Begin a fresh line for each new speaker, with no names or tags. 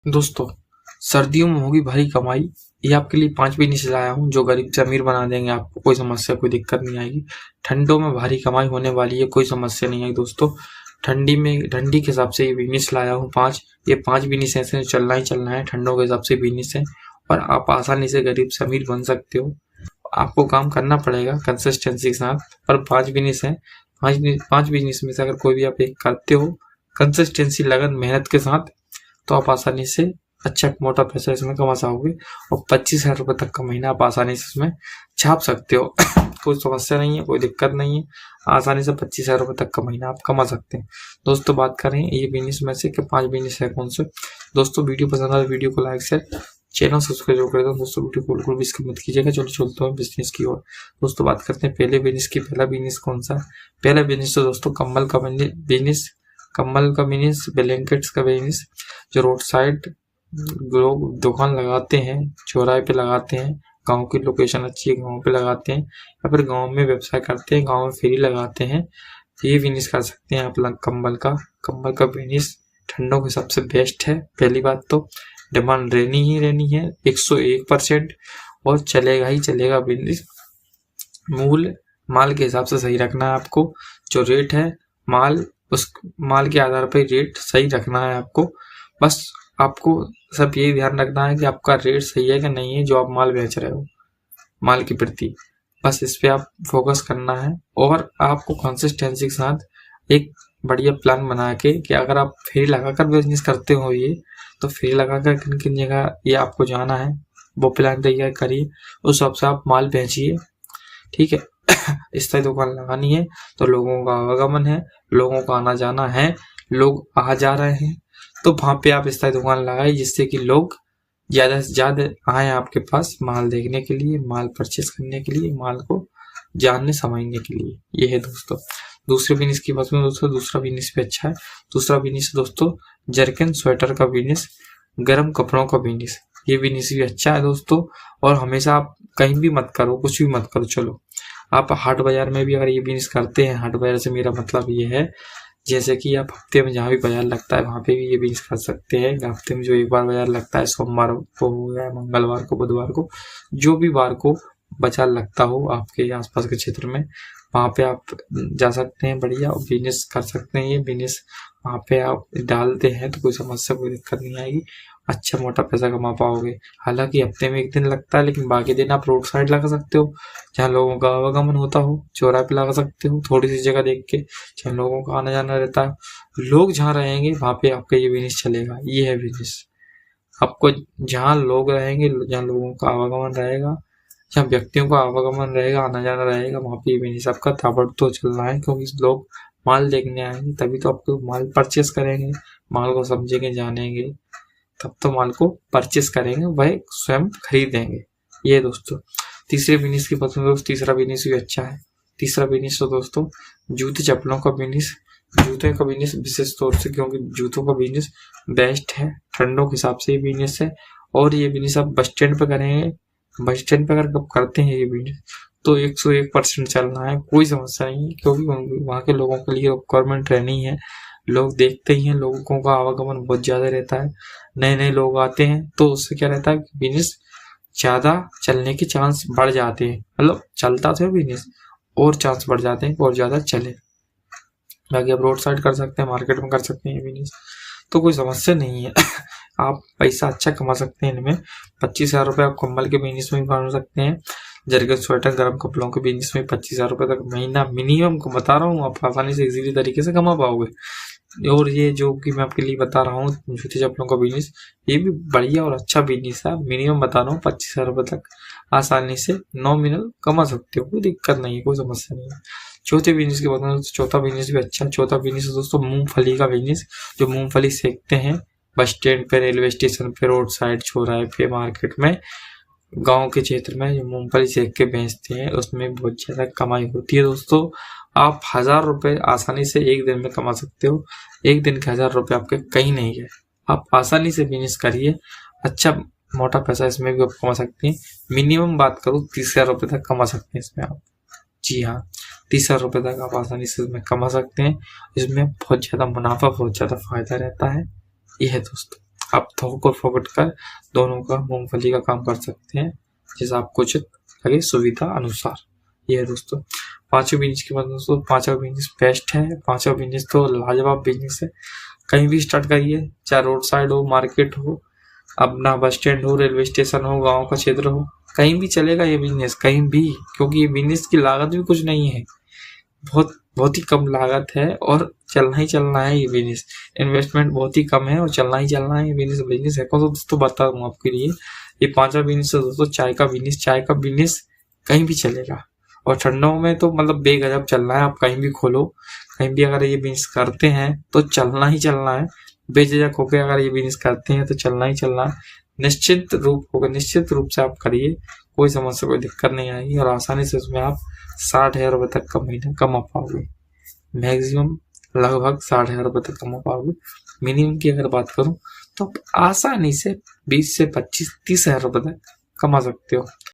दोस्तों, सर्दियों में होगी भारी कमाई। ये आपके लिए 5 बिजनेस लाया हूँ जो गरीब से अमीर बना देंगे आपको। कोई समस्या, कोई दिक्कत नहीं आएगी। ठंडों में भारी कमाई होने वाली है, कोई समस्या नहीं आएगी दोस्तों। ठंडी के हिसाब से ये बिजनेस लाया हूँ 5। ये 5 बिजनेस ऐसे चलना ही चलना है, ठंडों के हिसाब से बिजनेस है और आप आसानी से गरीब से अमीर बन सकते हो। आपको काम करना पड़ेगा कंसिस्टेंसी के साथ, पर 5 बिजनेस है। 5 बिजनेस में से अगर कोई भी आप एक करते हो कंसिस्टेंसी, लगन, मेहनत के साथ, तो आप आसानी से अच्छा मोटा पैसा इसमें कमा सकोगे और 25,000 रुपये तक का महीना आप आसानी से इसमें छाप सकते हो। कोई समस्या नहीं है, कोई दिक्कत नहीं है। आसानी से 25,000 रुपये तक का महीना आप कमा सकते हैं। दोस्तों, बात करें ये बिजनेस में से कि 5 बिजनेस है कौन से। दोस्तों, वीडियो पसंद आए वीडियो को लाइक शेयर, चैनल सब्सक्राइब कर दो। दोस्तों, वीडियो को बिल्कुल भी स्किप मत कीजिएगा। चलो चलते हैं बिजनेस की ओर। दोस्तों, बात करते हैं पहले बिजनेस की। पहला बिजनेस कौन सा है? पहला बिजनेस तो दोस्तों कम्बल का बिजनेस, ब्लैंकेट्स का बिजनेस, जो रोड साइड लोग दुकान लगाते हैं, चौराहे पे लगाते हैं, गांव की लोकेशन अच्छी है, गांव पे लगाते हैं या फिर गांव में व्यवसाय करते हैं, गांव में फेरी लगाते हैं, ये बिजनेस कर सकते हैं आप। कम्बल का बिजनेस ठंडों के सबसे बेस्ट है। पहली बात तो डिमांड रहनी ही रहनी है 101% और चलेगा ही चलेगा बिजनेस। मूल्य माल के हिसाब से सही रखना है आपको। जो रेट है उस माल के आधार पर रेट सही रखना है आपको। बस आपको सब यही ध्यान रखना है कि आपका रेट सही है कि नहीं है, जो आप माल बेच रहे हो माल के प्रति। बस इस पे आप फोकस करना है और आपको कंसिस्टेंसी के साथ एक बढ़िया प्लान बना के कि अगर आप फेरी लगाकर बिजनेस करते हो ये, तो फेरी लगाकर किन किन जगह ये आपको जाना है वो प्लान तैयार करिए। उस हिसाब से आप माल बेचिए, ठीक है। इस तरह दुकान लगानी है तो लोगों का आवागमन है, लोगों का आना जाना है, लोग आ जा रहे हैं, तो वहां पे आप इस तरह दुकान लगाए जिससे कि लोग ज्यादा से ज्यादा आए आपके पास माल देखने के लिए, माल परचेस करने के लिए, माल को जानने समझने के लिए। ये है दोस्तों। दूसरे बिजनेस की बात में दोस्तों, दूसरा बिजनेस भी अच्छा है। दूसरा बिजनेस दोस्तों जर्किन स्वेटर का बिजनेस, गर्म कपड़ों का बिजनेस। ये बिजनेस भी अच्छा है दोस्तों। और हमेशा आप कहीं भी मत करो, कुछ भी मत करो, चलो आप हाट बाजार में भी अगर ये बिजनेस करते हैं, हाट बाजार से मेरा मतलब ये है जैसे कि आप हफ्ते में जहाँ भी बाजार लगता है वहाँ पे भी ये बिजनेस कर सकते हैं। हफ्ते में जो एक बार बाजार लगता है, सोमवार को हो या मंगलवार को, बुधवार को, जो भी बार को बाजार लगता हो आपके आसपास के क्षेत्र में, वहाँ पे आप जा सकते हैं, बढ़िया बिजनेस कर सकते हैं। ये बिजनेस वहाँ पे आप डालते हैं तो कोई समस्या, कोई दिक्कत नहीं आएगी, अच्छा मोटा पैसा कमा पाओगे। हालांकि हफ्ते में एक दिन लगता है, लेकिन बाकी दिन आप रोड साइड लगा सकते हो जहाँ लोगों का आवागमन होता हो, चौराहे पे लगा सकते हो, थोड़ी सी जगह देख के जहाँ लोगों का आना जाना रहता है। लोग जहाँ रहेंगे वहाँ पे आपका ये बिजनेस चलेगा। ये है बिजनेस। आपको जहाँ लोग रहेंगे, जहाँ लोगों का आवागमन रहेगा, जहाँ व्यक्तियों का आवागमन रहेगा, आना जाना रहेगा, वहाँ पे ये बिजनेस आपका ताबड़तोड़ चलना है। क्योंकि लोग माल देखने आएंगे तभी तो आपको माल परचेस करेंगे, माल को समझेंगे, जानेंगे, तब तो माल को परचेस करेंगे, वह स्वयं खरीदेंगे। ये दोस्तों तीसरे बिजनेस की बात में दोस्तों, तीसरा बिजनेस भी अच्छा है। तीसरा बिजनेस तो दोस्तों जूते चप्पलों का बिजनेस, जूते का बिजनेस विशेष तौर से, क्योंकि जूतों का बिजनेस बेस्ट है, ठंडों के हिसाब से ये बिजनेस है। और ये बिजनेस आप बस स्टैंड पे करेंगे, बस स्टैंड पे अगर कब करते हैं ये बिजनेस तो 101% चलना है, कोई समस्या नहीं है। क्योंकि वहाँ के लोगों के लिए गवर्नमेंट रहनी है, लोग देखते ही हैं, लोगों का आवागमन बहुत ज्यादा रहता है, नए नए लोग आते हैं, तो उससे क्या रहता है कि बिजनेस ज्यादा चलने के चांस बढ़ जाते हैं। मतलब चलता तो है बिजनेस, और चांस बढ़ जाते हैं और ज्यादा चले। बाकी आप रोड साइड कर सकते हैं, मार्केट में कर सकते हैं बिजनेस, तो कोई समस्या नहीं है। आप पैसा अच्छा कमा सकते हैं इनमें। 25,000 रुपये आप कम्बल के बिजनेस में भी कमा सकते हैं। जर्किन स्वेटर गर्म कपड़ों के बिजनेस में 25,000 रुपये तक महीना मिनिमम को बता रहा हूँ, आप आसानी से इजीली तरीके से कमा पाओगे। और ये जो कि मैं आपके लिए बता रहा हूँ जूते चप्पलों का बिजनेस, ये भी बढ़िया और अच्छा बिजनेस है। मिनिमम बता रहा हूँ 25,000 रुपये तक आसानी से नॉमिनल कमा सकते हो, कोई दिक्कत नहीं है, कोई समस्या नहीं है। चौथे बिजनेस की बात करें तो चौथा बिजनेस भी अच्छा है। चौथा बिजनेस दोस्तों मूंगफली का बिजनेस, जो मूंगफली सेकते हैं बस स्टैंड पे, रेलवे स्टेशन पे, रोड साइड, चौराहे पे, मार्केट में, गांव के क्षेत्र में जो मूंगफली सेक के बेचते हैं उसमें बहुत ज्यादा कमाई होती है दोस्तों। आप 1,000 रुपये आसानी से एक दिन में कमा सकते हो। एक दिन के 1,000 रुपये आपके कहीं नहीं गए। आप आसानी से बिजनेस करिए, अच्छा मोटा पैसा इसमें भी आप कमा सकते हैं। मिनिमम बात करूँ 30,000 रुपये तक कमा सकते हैं इसमें आप। जी हाँ, 30,000 रुपये तक आप आसानी से इसमें कमा सकते हैं। इसमें बहुत ज्यादा मुनाफा, बहुत ज्यादा फायदा रहता है। यह है दोस्तों। आप थोक और फोकट कर दोनों का मूंगफली का काम कर सकते हैं, जैसा आपको उचित लगे सुविधा अनुसार। ये है दोस्तों पांचवा बिजनेस के बाद दोस्तों पांचवा बिजनेस बेस्ट है। पांचवा बिजनेस तो लाजवाब बिजनेस है। कहीं भी स्टार्ट करिए, चाहे रोड साइड हो, मार्केट हो, अपना बस स्टैंड हो, रेलवे स्टेशन हो, गांव का क्षेत्र हो, कहीं भी चलेगा ये बिजनेस, कहीं भी, क्योंकि ये बिजनेस की लागत भी कुछ नहीं है, बहुत ही कम लागत है और चलना ही चलना है ये बिजनेस। इन्वेस्टमेंट बहुत ही कम है और चलना ही चलना है ये बिजनेस। बिजनेस है कौन सा दोस्तों बता दूं आपके लिए, ये पांचवा बिजनेस है दोस्तों चाय का बिजनेस। चाय का बिजनेस कहीं भी चलेगा और ठंडों में तो मतलब बेगजब चलना है। आप कहीं भी खोलो, कहीं भी अगर ये बिजनेस करते हैं तो चलना ही चलना है। बेझिझक होकर अगर ये बिजनेस करते हैं तो चलना ही चलना है। निश्चित रूप से आप करिए, कोई समस्या कोई दिक्कत नहीं आएगी और आसानी से उसमें आप 60,000 रुपए तक का महीना कमा पाओगे। मैक्सिमम लगभग 60,000 रुपए तक कमा पाओगे। मिनिमम की अगर बात करूं तो आप आसानी से 20 से 25-30,000 रुपए तक कमा सकते हो।